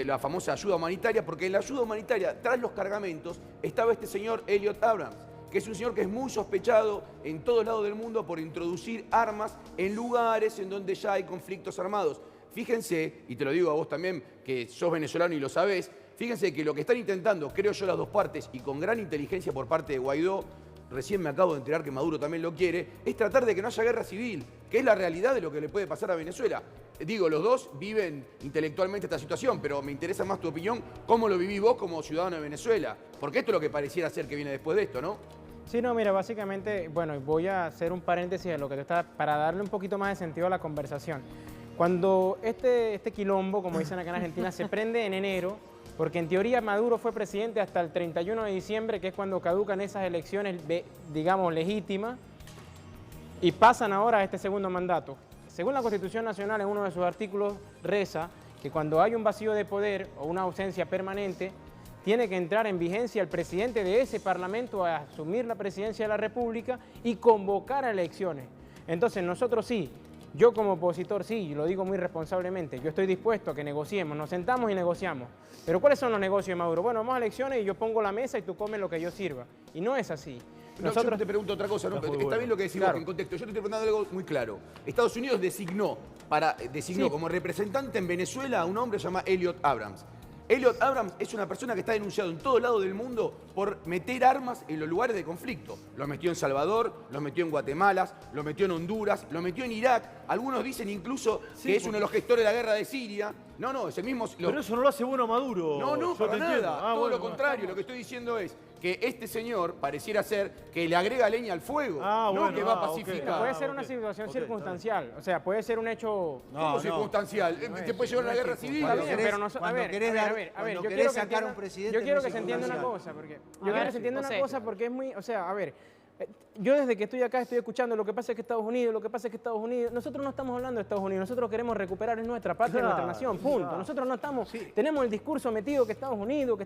S7: La famosa ayuda humanitaria, porque en la ayuda humanitaria, tras los cargamentos, estaba este señor Elliot Abrams, que es un señor que es muy sospechado en todos lados del mundo por introducir armas en lugares en donde ya hay conflictos armados. Fíjense, y te lo digo a vos también, que sos venezolano y lo sabés, fíjense que lo que están intentando, creo yo, las dos partes, y con gran inteligencia por parte de Guaidó, recién me acabo de enterar que Maduro también lo quiere, es tratar de que no haya guerra civil, que es la realidad de lo que le puede pasar a Venezuela. Digo, los dos viven intelectualmente esta situación, pero me interesa más tu opinión, cómo lo viví vos como ciudadano de Venezuela, porque esto es lo que pareciera ser que viene después de esto, ¿no?
S3: Sí, no, mira, básicamente, bueno, voy a hacer un paréntesis de lo que tú estás, para darle un poquito más de sentido a la conversación. Cuando este quilombo, como dicen acá en Argentina, se prende en enero, porque en teoría Maduro fue presidente hasta el 31 de diciembre, que es cuando caducan esas elecciones, digamos, legítimas, y pasan ahora a este segundo mandato. Según la Constitución Nacional, en uno de sus artículos reza que cuando hay un vacío de poder o una ausencia permanente, tiene que entrar en vigencia el presidente de ese parlamento a asumir la presidencia de la República y convocar a elecciones. Entonces nosotros sí, yo como opositor sí, y lo digo muy responsablemente, yo estoy dispuesto a que negociemos, nos sentamos y negociamos. Pero ¿cuáles son los negocios de Maduro? Bueno, vamos a elecciones y yo pongo la mesa y tú comes lo que yo sirva. Y no es así.
S7: yo te pregunto otra cosa, ¿no? Está bien lo que decimos en contexto. Yo te estoy preguntando algo muy claro. Estados Unidos designó como representante en Venezuela a un hombre llamado Elliot Abrams. Elliot Abrams es una persona que está denunciado en todo lado del mundo por meter armas en los lugares de conflicto. Lo metió en Salvador, lo metió en Guatemala, lo metió en Honduras, lo metió en Irak. Algunos dicen incluso que es uno de los gestores de la guerra de Siria. No, es el mismo...
S2: Pero eso no lo hace bueno Maduro.
S7: No, para nada. Todo lo contrario. Lo que estoy diciendo es que este señor pareciera ser que le agrega leña al fuego, no que va a pacificar.
S3: Puede ser una situación circunstancial, o sea, puede ser un hecho...
S7: ¿Cómo circunstancial? Te puede llevar a la guerra civil.
S3: Pero no, a ver, yo quiero sacar un presidente. Yo quiero que se entienda una cosa, porque es muy, o sea, a ver, yo desde que estoy acá estoy escuchando lo que pasa es que Estados Unidos, nosotros no estamos hablando de Estados Unidos, nosotros queremos recuperar nuestra patria, nuestra nación, punto. Nosotros no estamos, tenemos el discurso metido que Estados Unidos,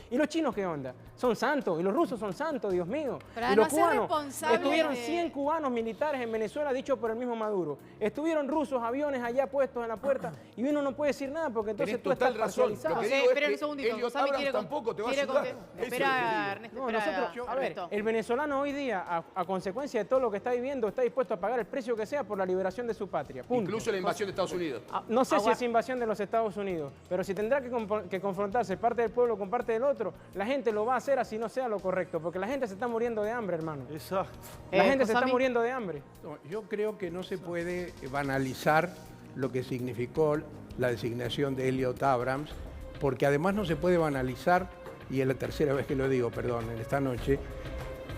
S3: ¿y los chinos qué onda? Son santos, y los rusos son santos, Dios mío.
S6: Pero
S3: y los cubanos, estuvieron 100 cubanos militares en Venezuela, dicho por el mismo Maduro. Estuvieron rusos, aviones allá puestos en la puerta, y uno no puede decir nada, porque entonces tú estás parcializado.
S1: Esperen un segundito,
S7: Josami tampoco te va a ayudar.
S1: Espera, Ernesto,
S3: a ver, el venezolano hoy día, a consecuencia de todo lo que está viviendo, está dispuesto a pagar el precio que sea por la liberación de su patria. Punto.
S7: Incluso la invasión de Estados Unidos.
S3: No sé si es invasión de los Estados Unidos, pero si tendrá que confrontarse parte del pueblo con parte del otro, la gente lo va a hacer así no sea lo correcto, porque la gente se está muriendo de hambre, hermano.
S2: Exacto.
S3: La gente se está muriendo de hambre.
S4: No, yo creo que no se puede banalizar lo que significó la designación de Elliot Abrams, porque además no se puede banalizar, y es la tercera vez que lo digo, perdón, en esta noche,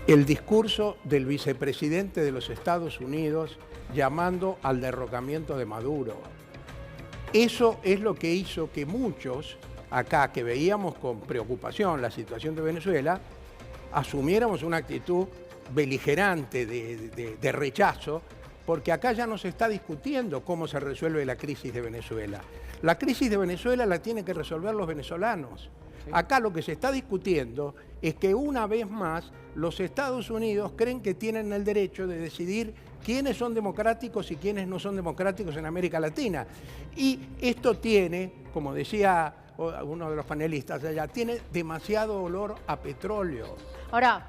S4: el discurso del vicepresidente de los Estados Unidos llamando al derrocamiento de Maduro. Eso es lo que hizo que muchos acá, que veíamos con preocupación la situación de Venezuela, asumiéramos una actitud beligerante de rechazo, porque acá ya no se está discutiendo cómo se resuelve la crisis de Venezuela. La crisis de Venezuela la tienen que resolver los venezolanos. Acá lo que se está discutiendo es que una vez más los Estados Unidos creen que tienen el derecho de decidir quiénes son democráticos y quiénes no son democráticos en América Latina. Y esto tiene, como decía uno de los panelistas allá, tiene demasiado olor a petróleo.
S1: Ahora,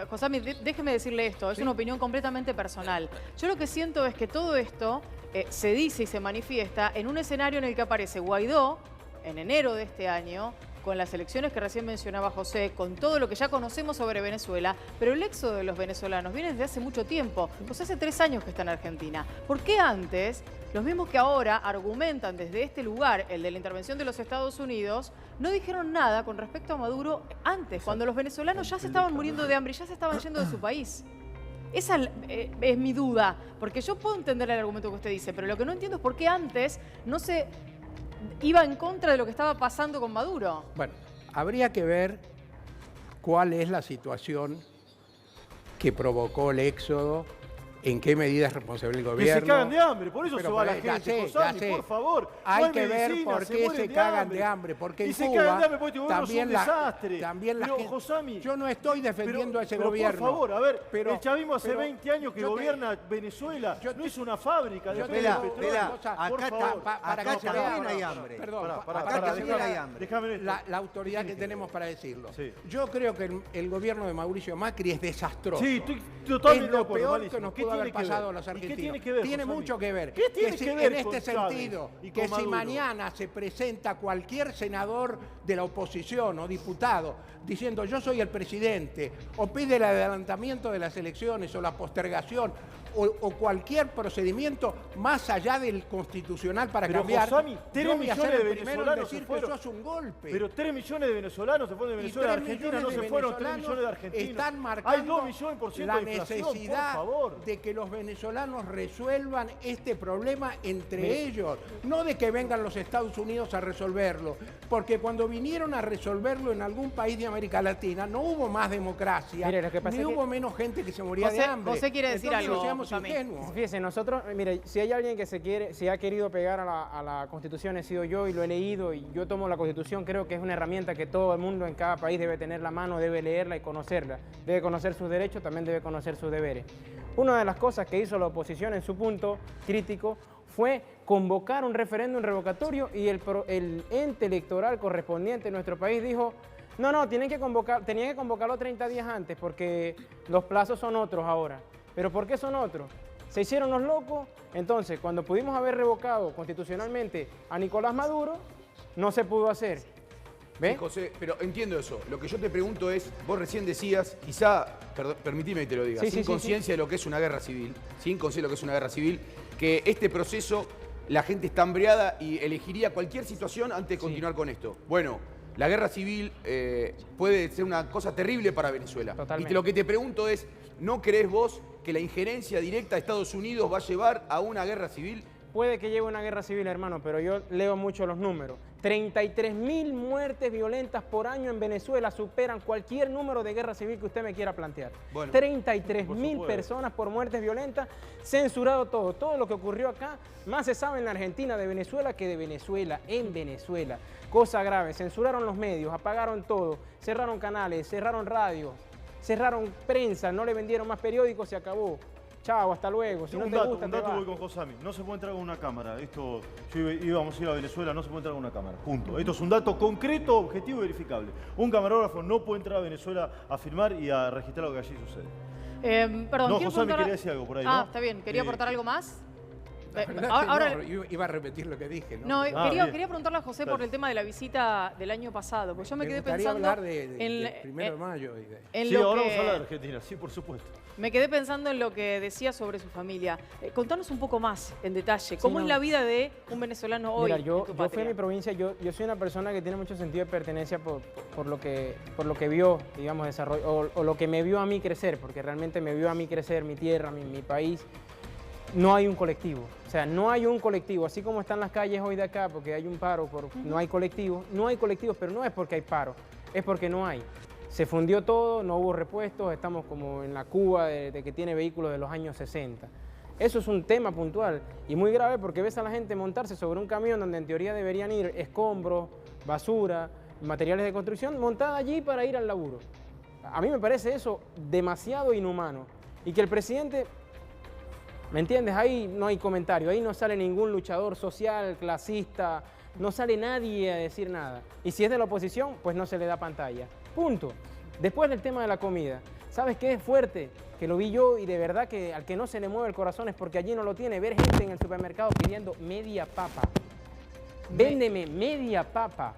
S1: Josami, déjeme decirle esto, es una opinión completamente personal. Yo lo que siento es que todo esto se dice y se manifiesta en un escenario en el que aparece Guaidó, en enero de este año, con las elecciones que recién mencionaba José, con todo lo que ya conocemos sobre Venezuela, pero el éxodo de los venezolanos viene desde hace mucho tiempo. José hace 3 años que está en Argentina. ¿Por qué antes, los mismos que ahora argumentan desde este lugar, el de la intervención de los Estados Unidos, no dijeron nada con respecto a Maduro antes, cuando los venezolanos ya se estaban muriendo de hambre y ya se estaban yendo de su país? Esa es mi duda, porque yo puedo entender el argumento que usted dice, pero lo que no entiendo es por qué antes no se iba en contra de lo que estaba pasando con Maduro.
S4: Bueno, habría que ver cuál es la situación que provocó el éxodo, en qué medida es responsable el gobierno.
S2: Que se cagan de hambre, por eso se va la
S4: ya
S2: gente,
S4: sé,
S2: Josami, por favor.
S4: Hay que ver por qué se cagan de hambre, porque en Cuba también
S2: Josami,
S4: yo no estoy defendiendo a ese gobierno.
S2: Por favor, a ver, el chavismo hace 20 años que gobierna Venezuela, no es una fábrica de petróleo.
S9: Acá también hay hambre.
S4: Perdón,
S9: acá también hay hambre.
S4: La autoridad que tenemos para decirlo. Yo creo que el gobierno de Mauricio Macri es desastroso.
S2: Sí, estoy totalmente de acuerdo.
S4: Peor que nos pudo haber pasado a los argentinos.
S2: ¿Qué tiene que ver,
S4: tiene mucho que ver.
S2: ¿Qué tiene que ver
S4: en este sentido, que si mañana se presenta cualquier senador de la oposición o diputado diciendo yo soy el presidente, o pide el adelantamiento de las elecciones o la postergación, o cualquier procedimiento más allá del constitucional para cambiar,
S2: Josami, 3 millones de venezolanos
S4: decir
S2: se fueron.
S4: Que eso es un golpe.
S2: Pero 3 millones de venezolanos se fueron de Venezuela a Argentina, no se fueron 3 millones de argentinos.
S4: Están marcando
S2: hay 2 millones por ciento
S4: la
S2: de inflación,
S4: necesidad
S2: por favor.
S4: de que los venezolanos resuelvan este problema entre ellos, no de que vengan los Estados Unidos a resolverlo, porque cuando vinieron a resolverlo en algún país de América Latina no hubo más democracia, ni hubo menos gente que se moría de hambre.
S1: José quiere decir algo.
S3: Fíjese, nosotros, mire, si hay alguien que si ha querido pegar a la Constitución, he sido yo y lo he leído, y yo tomo la Constitución, creo que es una herramienta que todo el mundo en cada país debe tener la mano, debe leerla y conocerla. Debe conocer sus derechos, también debe conocer sus deberes. Una de las cosas que hizo la oposición en su punto crítico fue convocar un referéndum revocatorio, y el ente electoral correspondiente en nuestro país dijo: No, tenían que convocarlo 30 días antes porque los plazos son otros ahora. ¿Pero por qué son otros? Se hicieron los locos, entonces cuando pudimos haber revocado constitucionalmente a Nicolás Maduro, no se pudo hacer. ¿Ves?
S7: Sí, José, pero entiendo eso. Lo que yo te pregunto es, vos recién decías, quizá, permitime que te lo diga, sin conciencia de lo que es una guerra civil, que este proceso, la gente está hambreada y elegiría cualquier situación antes de continuar con esto. Bueno, la guerra civil puede ser una cosa terrible para Venezuela.
S3: Totalmente.
S7: Y lo que te pregunto es, ¿no crees vos que la injerencia directa de Estados Unidos va a llevar a una guerra civil?
S3: Puede que lleve una guerra civil, hermano, pero yo leo mucho los números. 33.000 muertes violentas por año en Venezuela superan cualquier número de guerra civil que usted me quiera plantear. Bueno, 33.000 personas por muertes violentas, censurado todo. Todo lo que ocurrió acá, más se sabe en la Argentina de Venezuela que de Venezuela, en Venezuela. Cosa grave, censuraron los medios, apagaron todo, cerraron canales, cerraron radios, cerraron prensa, no le vendieron más periódicos, se acabó. Chao, hasta luego. Si no te gusta,
S2: un dato voy con Josami. No se puede entrar con una cámara. Esto, íbamos a ir a Venezuela, no se puede entrar con una cámara. Punto. Esto es un dato concreto, objetivo y verificable. Un camarógrafo no puede entrar a Venezuela a filmar y a registrar lo que allí sucede.
S1: Perdón,
S2: no, Josami quería decir algo por ahí, ¿no?
S1: Ah, está bien. ¿Quería aportar algo más?
S4: No, iba a repetir lo que dije.
S1: No, quería preguntarle a José por el tema de la visita del año pasado, porque yo me quedé pensando...
S4: hablar del 1 de mayo.
S2: Sí, ahora vamos a hablar de Argentina, sí, por supuesto.
S1: Me quedé pensando en lo que decía sobre su familia. Contanos un poco más, en detalle, ¿cómo es la vida de un venezolano hoy?
S3: Mira, yo fui a mi provincia, yo soy una persona que tiene mucho sentido de pertenencia por lo que vio, digamos, desarrollo, o lo que me vio a mí crecer, porque realmente me vio a mí crecer, mi tierra, mi país. No hay un colectivo, o sea, no hay un colectivo, así como están las calles hoy de acá, porque hay un paro, no hay colectivos, pero no es porque hay paro, es porque no hay. Se fundió todo, no hubo repuestos, estamos como en la Cuba de que tiene vehículos de los años 60. Eso es un tema puntual y muy grave porque ves a la gente montarse sobre un camión donde en teoría deberían ir escombros, basura, materiales de construcción, montada allí para ir al laburo. A mí me parece eso demasiado inhumano y que el presidente... ¿Me entiendes? Ahí no hay comentario, ahí no sale ningún luchador social, clasista, no sale nadie a decir nada. Y si es de la oposición, pues no se le da pantalla. Punto. Después del tema de la comida, ¿sabes qué es fuerte? Que lo vi yo y de verdad que al que no se le mueve el corazón es porque allí no lo tiene. Ver gente en el supermercado pidiendo media papa. Véndeme media papa,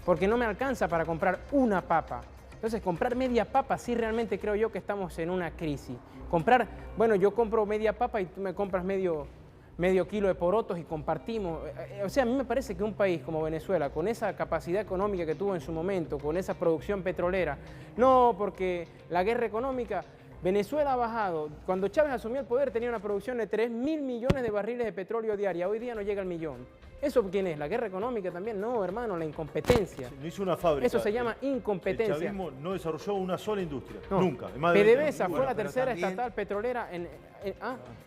S3: porque no me alcanza para comprar una papa. Entonces, comprar media papa, sí realmente creo yo que estamos en una crisis. Bueno, yo compro media papa y tú me compras medio kilo de porotos y compartimos. O sea, a mí me parece que un país como Venezuela, con esa capacidad económica que tuvo en su momento, con esa producción petrolera, no, porque la guerra económica, Venezuela ha bajado. Cuando Chávez asumió el poder tenía una producción de 3.000 millones de barriles de petróleo diaria, hoy día no llega al 1.000.000. ¿Eso quién es? ¿La guerra económica también? No, hermano, la incompetencia.
S2: No hizo una fábrica.
S3: Eso se llama incompetencia.
S2: El chavismo no desarrolló una sola industria,
S3: no.
S2: Nunca.
S3: PDVSA fue la tercera estatal petrolera.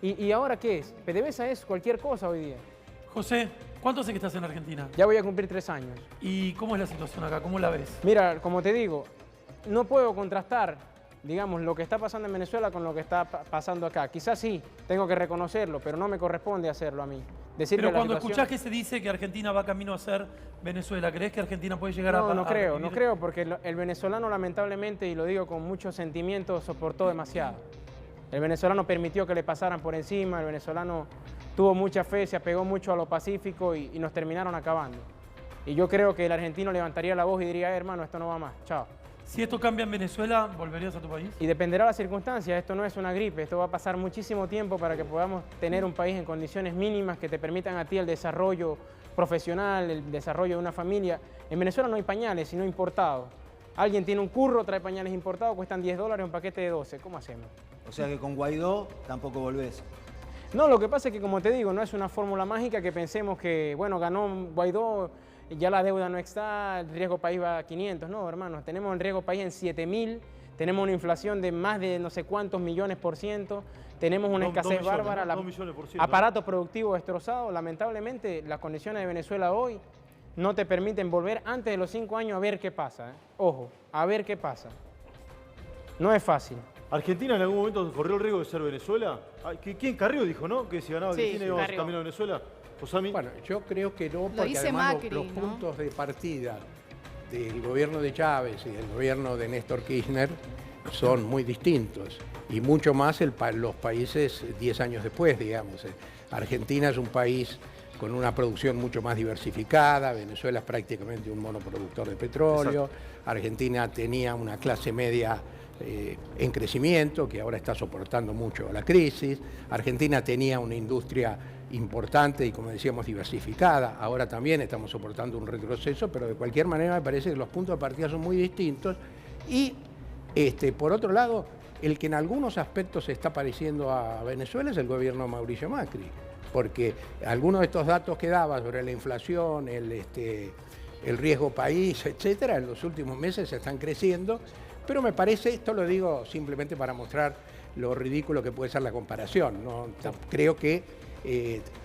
S3: ¿Y ahora qué es? PDVSA es cualquier cosa hoy día.
S10: José, ¿cuánto hace que estás en Argentina?
S3: Ya voy a cumplir 3 años.
S10: ¿Y cómo es la situación acá? ¿Cómo la ves?
S3: Mira, como te digo, no puedo contrastar, digamos, lo que está pasando en Venezuela con lo que está pasando acá. Quizás sí, tengo que reconocerlo, pero no me corresponde hacerlo a mí.
S10: Pero cuando escuchás que se dice que Argentina va camino a ser Venezuela, ¿crees que Argentina puede llegar a...
S3: No creo, porque el venezolano lamentablemente, y lo digo con mucho sentimiento, soportó demasiado. El venezolano permitió que le pasaran por encima, el venezolano tuvo mucha fe, se apegó mucho a lo pacífico y nos terminaron acabando. Y yo creo que el argentino levantaría la voz y diría, hermano, esto no va más, chao.
S10: Si esto cambia en Venezuela, ¿volverías a tu país?
S3: Y dependerá de las circunstancias, esto no es una gripe, esto va a pasar muchísimo tiempo para que podamos tener un país en condiciones mínimas que te permitan a ti el desarrollo profesional, el desarrollo de una familia. En Venezuela no hay pañales, sino importados. Alguien tiene un curro, trae pañales importados, cuestan $10 un paquete de 12, ¿cómo hacemos?
S9: O sea que con Guaidó tampoco volvés.
S3: No, lo que pasa es que, como te digo, no es una fórmula mágica que pensemos que, bueno, ganó Guaidó, ya la deuda no está, el riesgo país va a 500. No, hermanos, tenemos el riesgo país en 7.000, tenemos una inflación de más de no sé cuántos millones %, tenemos una escasez bárbara, aparato productivo destrozado. Lamentablemente, las condiciones de Venezuela hoy no te permiten volver antes de los 5 años a ver qué pasa. Ojo, a ver qué pasa. No es fácil.
S2: ¿Argentina en algún momento corrió el riesgo de ser Venezuela? ¿Quién? Carrió dijo, ¿no? Que si ganaba Argentina íbamos camino a Venezuela.
S4: Bueno, yo creo que no, porque además los puntos de partida del gobierno de Chávez y del gobierno de Néstor Kirchner son muy distintos, y mucho más los países 10 años después, digamos. Argentina es un país con una producción mucho más diversificada, Venezuela es prácticamente un monoproductor de petróleo. Exacto. Argentina tenía una clase media en crecimiento, que ahora está soportando mucho la crisis. Argentina tenía una industria importante y, como decíamos, diversificada. Ahora también estamos soportando un retroceso, pero de cualquier manera me parece que los puntos de partida son muy distintos. Y, por otro lado, el que en algunos aspectos se está pareciendo a Venezuela es el gobierno de Mauricio Macri, porque algunos de estos datos que daba sobre la inflación, el riesgo país, etcétera, en los últimos meses están creciendo. Pero me parece, esto lo digo simplemente para mostrar lo ridículo que puede ser la comparación, ¿no? Creo que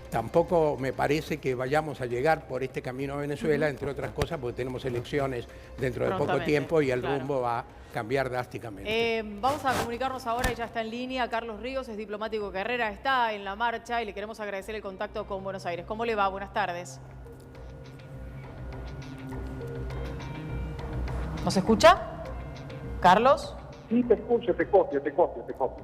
S4: tampoco me parece que vayamos a llegar por este camino a Venezuela, entre otras cosas porque tenemos elecciones dentro de poco tiempo y el rumbo va a cambiar drásticamente.
S1: Vamos a comunicarnos ahora, ya está en línea, Carlos Ríos, es diplomático de carrera, está en la marcha y le queremos agradecer el contacto con Buenos Aires. ¿Cómo le va? Buenas tardes. ¿Nos escucha? ¿Carlos?
S11: Sí, te escucho, te copio.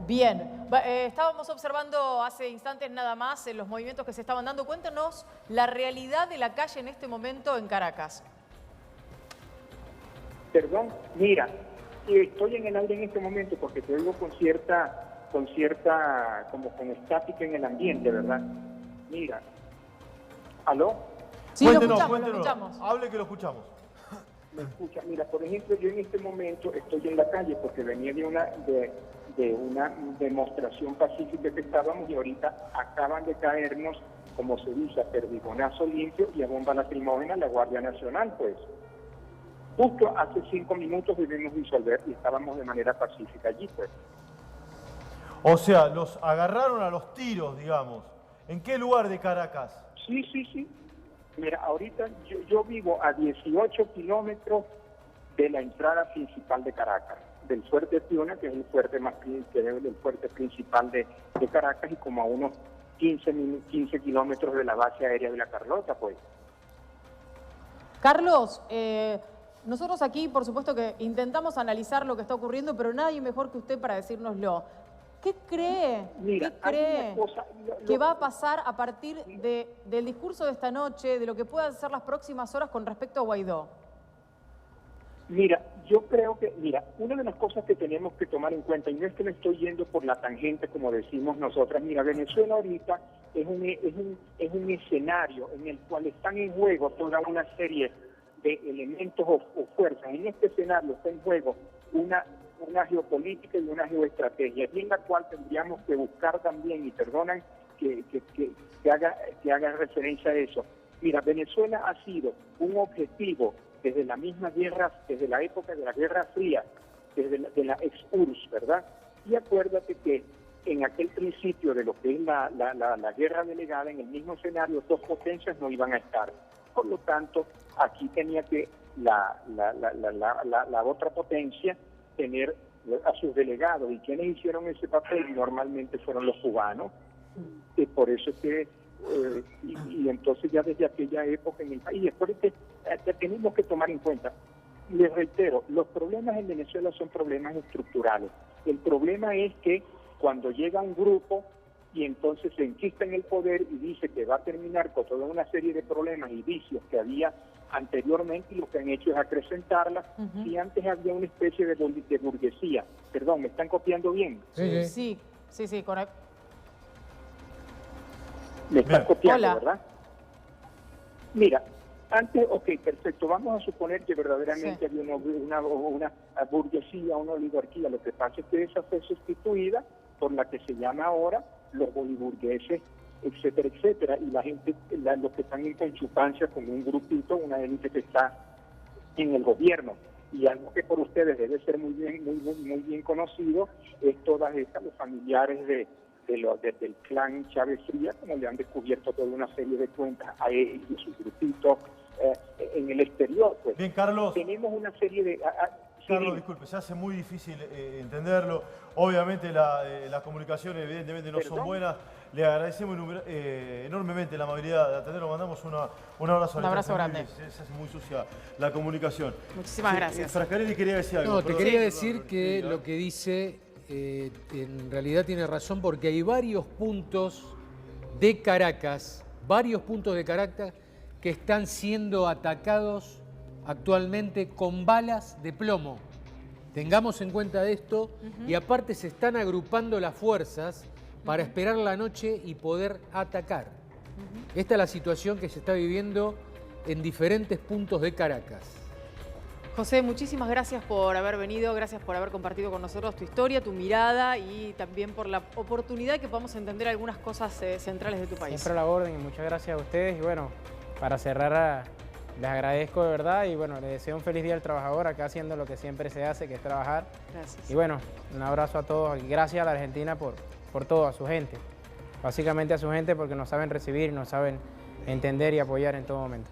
S1: Bien, estábamos observando hace instantes nada más los movimientos que se estaban dando. Cuéntanos la realidad de la calle en este momento en Caracas.
S11: Perdón, mira, estoy en el aire en este momento porque te oigo con cierta, como con estática en el ambiente, ¿verdad? Mira, ¿aló?
S1: Sí,
S2: cuéntenos,
S1: lo escuchamos.
S2: Hable que lo escuchamos.
S11: Me escucha. Mira, por ejemplo, yo en este momento estoy en la calle porque venía de una demostración pacífica que estábamos y ahorita acaban de caernos, como se dice, a perdigonazo limpio y a bomba lacrimógena la Guardia Nacional, pues. Justo hace 5 minutos debimos disolver y estábamos de manera pacífica allí, pues.
S2: O sea, los agarraron a los tiros, digamos. ¿En qué lugar de Caracas?
S11: Sí. Mira, ahorita yo vivo a 18 kilómetros de la entrada principal de Caracas, del fuerte Piuna, que es el fuerte principal de Caracas, y como a unos 15 kilómetros de la base aérea de La Carlota, pues.
S1: Carlos, nosotros aquí, por supuesto que intentamos analizar lo que está ocurriendo, pero nadie mejor que usted para decírnoslo. ¿Qué cree que va a pasar a partir del discurso de esta noche, de lo que puedan ser las próximas horas con respecto a Guaidó?
S11: Mira, yo creo que, una de las cosas que tenemos que tomar en cuenta, y no es que me estoy yendo por la tangente como decimos nosotras, mira, Venezuela ahorita es un escenario en el cual están en juego toda una serie de elementos o fuerzas. En este escenario está en juego una geopolítica y una geoestrategia, y en la cual tendríamos que buscar también, y perdonan que haga referencia a eso. Mira, Venezuela ha sido un objetivo desde la misma guerra, desde la época de la Guerra Fría, desde la ex-URSS, ¿verdad? Y acuérdate que en aquel principio de lo que es la guerra delegada, en el mismo escenario, 2 potencias no iban a estar. Por lo tanto, aquí tenía que la otra potencia tener a sus delegados, y quienes hicieron ese papel normalmente fueron los cubanos, y por eso es que y entonces ya desde aquella época en el país, después tenemos que tomar en cuenta, les reitero, los problemas en Venezuela son problemas estructurales. El problema es que cuando llega un grupo y entonces se enquista en el poder y dice que va a terminar con toda una serie de problemas y vicios que había anteriormente, y lo que han hecho es acrecentarlas. Y antes había una especie de burguesía. Perdón, ¿me están copiando bien?
S1: Sí, correcto.
S11: Me están copiando,
S1: Hola.
S11: ¿verdad? Mira, antes, ok, perfecto, vamos a suponer que verdaderamente había una burguesía, una oligarquía. Lo que pasa es que esa fue sustituida por la que se llama ahora los boliburgueses, etcétera, etcétera, y la gente, los que están en conchupancia con un grupito, una élite que está en el gobierno. Y algo que por ustedes debe ser muy bien conocido es todas estas, los familiares del clan Chávez Fría, como le han descubierto toda una serie de cuentas a él y sus grupitos en el exterior. Pues.
S2: Bien, Carlos.
S11: Tenemos una serie de...
S2: Carlos, disculpe, se hace muy difícil entenderlo. Obviamente las comunicaciones evidentemente no son buenas. Le agradecemos enormemente la amabilidad de atenderlo. Mandamos un abrazo.
S1: Un abrazo grande.
S2: Se hace muy sucia la comunicación.
S1: Muchísimas gracias.
S2: Frascarelli quería decir algo.
S8: No, te quería decir que lo que dice en realidad tiene razón, porque hay varios puntos de Caracas, que están siendo atacados actualmente con balas de plomo. Tengamos en cuenta esto y aparte se están agrupando las fuerzas para esperar la noche y poder atacar. Esta es la situación que se está viviendo en diferentes puntos de Caracas.
S1: José, muchísimas gracias por haber venido, gracias por haber compartido con nosotros tu historia, tu mirada y también por la oportunidad que podamos entender algunas cosas centrales de tu país.
S3: Siempre a la orden y muchas gracias a ustedes. Y bueno, para cerrar, les agradezco de verdad y bueno, les deseo un feliz día al trabajador acá haciendo lo que siempre se hace, que es trabajar.
S1: Gracias.
S3: Y bueno, un abrazo a todos y gracias a la Argentina por todo, a su gente. Básicamente a su gente porque nos saben recibir, nos saben entender y apoyar en todo momento.